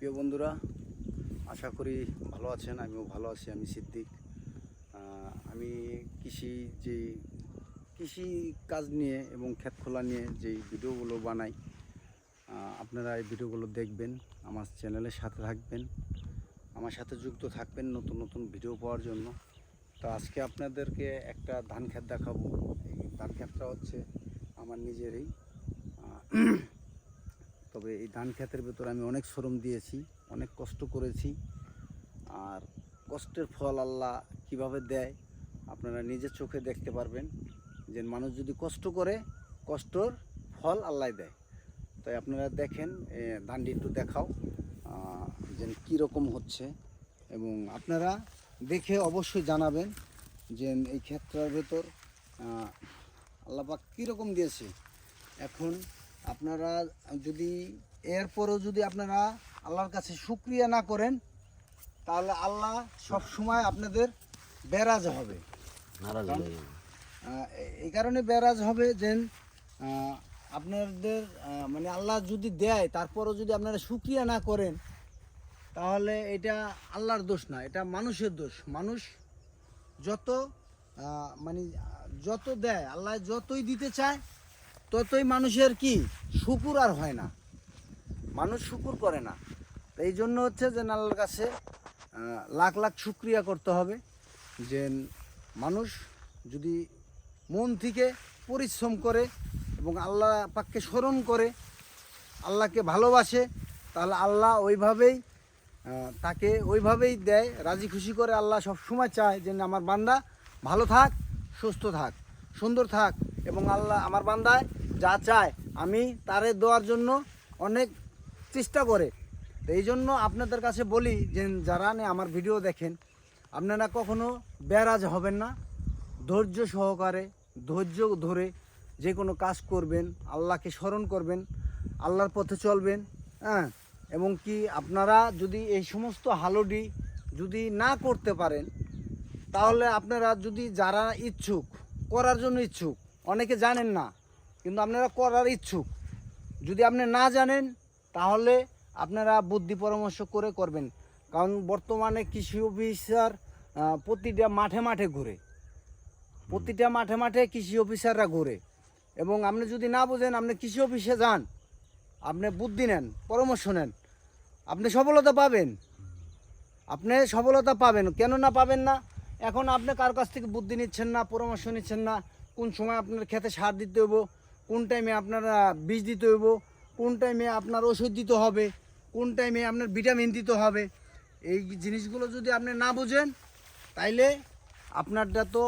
প্রিয় বন্ধুরা, আশা করি ভালো আছেন। আমিও ভালো আছি। আমি সিদ্দিক। আমি কৃষি কাজ নিয়ে এবং ক্ষেত খোলা নিয়ে যেই ভিডিওগুলো বানাই, আপনারা এই ভিডিওগুলো দেখবেন, আমার চ্যানেলের সাথে থাকবেন, আমার সাথে যুক্ত থাকবেন নতুন নতুন ভিডিও পাওয়ার জন্য। তো আজকে আপনাদেরকে একটা ধান ক্ষেত দেখাবো। এই ধান ক্ষেতটা হচ্ছে আমার নিজেরই। তবে এই ধান ক্ষেতের ভেতর আমি অনেক শ্রম দিয়েছি, অনেক কষ্ট করেছি। আর কষ্টের ফল আল্লাহ কিভাবে দেয় আপনারা নিজের চোখে দেখতে পারবেন। যে মানুষ যদি কষ্ট করে, কষ্টর ফল আল্লাহ দেয়। তাই আপনারা দেখেন, ধানটি একটু দেখাও যে কীরকম হচ্ছে, এবং আপনারা দেখে অবশ্যই জানাবেন যে এই ক্ষেতটার ভেতর আল্লাহ পাক কীরকম দিয়েছে। এখন আপনারা যদি এরপরও যদি আপনারা আল্লাহর কাছে শুকরিয়া না করেন, তাহলে আল্লাহ সব সময় আপনাদের বেরাজ হবে। এই কারণে বেরাজ হবে যে আপনাদের মানে আল্লাহ যদি দেয়, তারপরও যদি আপনারা শুকরিয়া না করেন, তাহলে এটা আল্লাহর দোষ না, এটা মানুষের দোষ। মানুষ যত মানে যত দেয়, আল্লাহ যতই দিতে চায়, ততই মানুষের কি শুকুর আর হয় না, মানুষ শুকুর করে না। তো এই জন্য হচ্ছে যে আল্লাহর কাছে লাখ লাখ শুকরিয়া করতে হবে। যে মানুষ যদি মন থেকে পরিশ্রম করে এবং আল্লাহ পাককে স্মরণ করে, আল্লাহকে ভালোবাসে, তাহলে আল্লাহ ওইভাবেই তাকে ওইভাবেই দেয়, রাজি খুশি করে। আল্লাহ সবসময় চায় যে আমার বান্দা ভালো থাক, সুস্থ থাক, সুন্দর থাক, এবং আল্লাহ আমার বান্দায় যা চায় আমি তারে দেওয়ার জন্য অনেক চেষ্টা করে। তো এই জন্য আপনাদের কাছে বলি যে যারা আমার ভিডিও দেখেন, আপনারা কখনো বেরাজ হবেন না। ধৈর্য সহকারে, ধৈর্য ধরে যে কোনো কাজ করবেন, আল্লাহকে স্মরণ করবেন, আল্লাহর পথে চলবেন। হ্যাঁ, এবং কি আপনারা যদি এই সমস্ত হালুডি যদি না করতে পারেন, তাহলে আপনারা যদি যারা ইচ্ছুক, করার জন্য ইচ্ছুক, অনেকে জানেন না কিন্তু আপনারা করার ইচ্ছুক, যদি আপনি না জানেন, তাহলে আপনারা বুদ্ধি পরামর্শ করে করবেন। কারণ বর্তমানে কৃষি অফিসার প্রতিটা মাঠে মাঠে ঘুরে, প্রতিটা মাঠে মাঠে কৃষি অফিসাররা ঘুরে। এবং আপনি যদি না বোঝেন, আপনি কৃষি অফিসে যান, আপনি বুদ্ধি নেন, পরামর্শ নেন, আপনি সফলতা পাবেন। আপনি সফলতা পাবেন। কেন না পাবেন না? এখন আপনি কার কাছ থেকে বুদ্ধি নিচ্ছেন না, পরামর্শ নিচ্ছেন না, কোন সময় আপনার খেতে সার দিতে হইব, কোন টাইমে আপনার বীজ দিতে হইব, কোন টাইমে আপনার ওষুধ দিতে হবে, কোন টাইমে আপনার ভিটামিন দিতে হবে। এই জিনিসগুলো যদি আপনি না বোঝেন, তাইলে আপনারটা তো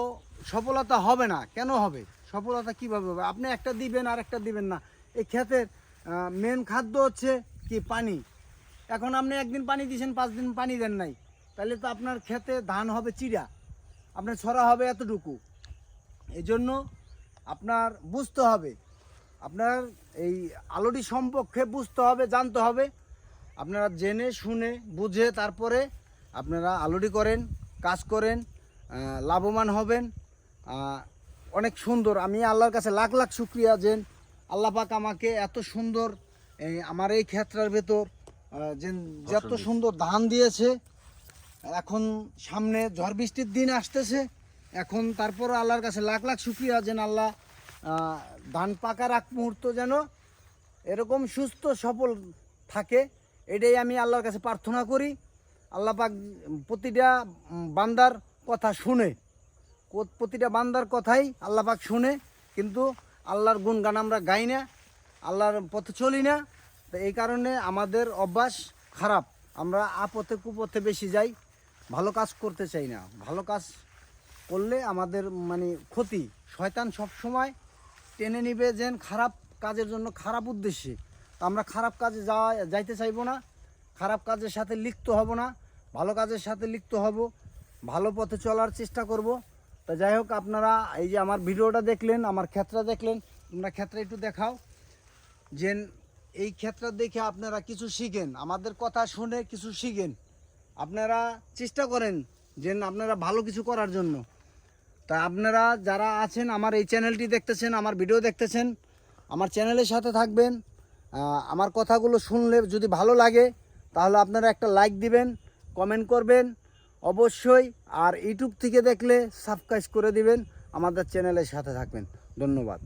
সফলতা হবে না। কেন হবে? সফলতা কীভাবে হবে? আপনি একটা দিবেন আর একটা দিবেন না। এই ক্ষেতের মেন খাদ্য হচ্ছে কি? পানি। এখন আপনি একদিন পানি দিয়েছেন, 5 দিন পানি দেন নাই, তাহলে তো আপনার ক্ষেতে ধান হবে চিরা, আপনার ছড়া হবে এতটুকু। এই জন্য আপনার বুঝতে হবে, আপনার এই আলুটি সম্পর্কে বুঝতে হবে, জানতে হবে। আপনারা জেনে শুনে বুঝে তারপরে আপনারা আলুটি করেন, কাজ করেন, লাভবান হবেন। অনেক সুন্দর। আমি আল্লাহর কাছে লাখ লাখ শুকরিয়া যে আল্লাহ পাক আমাকে এত সুন্দর আমার এই ক্ষেত্রের ভেতর যে যত সুন্দর ধান দিয়েছে। এখন সামনে ঝড় বৃষ্টির দিন আসতেছে, এখন তারপর আল্লাহর কাছে লাখ লাখ শুকরিয়া যেন আল্লাহ ধান পাকার আগ মুহূর্ত যেন এরকম সুস্থ সফল থাকে, এটাই আমি আল্লাহর কাছে প্রার্থনা করি। আল্লাহ পাক প্রতিটা বান্দার কথা শুনে, প্রতিটা বান্দার কথাই আল্লাহ পাক শুনে, কিন্তু আল্লাহর গুণগান আমরা গাই না, আল্লাহর পথে চলি না। তো এই কারণে আমাদের অভ্যাস খারাপ, আমরা আপথে কুপথে বেশি যাই, ভালো কাজ করতে চাই না। ভালো কাজ করলে আমাদের মানে ক্ষতি। শয়তান সব সময় টেনে নিবে যেন খারাপ কাজের জন্য, খারাপ উদ্দেশ্যে। তো আমরা খারাপ কাজে যাইতে চাইবো না, খারাপ কাজের সাথে লিপ্ত হব না, ভালো কাজের সাথে লিপ্ত হব, ভালো পথে চলার চেষ্টা করব। তা যাই হোক, আপনারা এই যে আমার ভিডিওটা দেখলেন, আমার ক্ষেত্রে দেখলেন, তোমরা ক্ষেত্রে একটু দেখাও যে এই ক্ষেত্রে দেখে আপনারা কিছু শিখেন, আমাদের কথা শুনে কিছু শিখেন। আপনারা চেষ্টা করেন যে আপনারা ভালো কিছু করার জন্য। তা আপনারা যারা আছেন, আমার এই চ্যানেলটি দেখতেছেন, আমার ভিডিও দেখতেছেন, আমার চ্যানেলের সাথে থাকবেন। আমার কথাগুলো শুনলে যদি ভালো লাগে, তাহলে আপনারা একটা লাইক দিবেন, কমেন্ট করবেন অবশ্যই, আর ইউটিউব থেকে দেখলে সাবস্ক্রাইব করে দিবেন, আমাদের চ্যানেলের সাথে থাকবেন। ধন্যবাদ।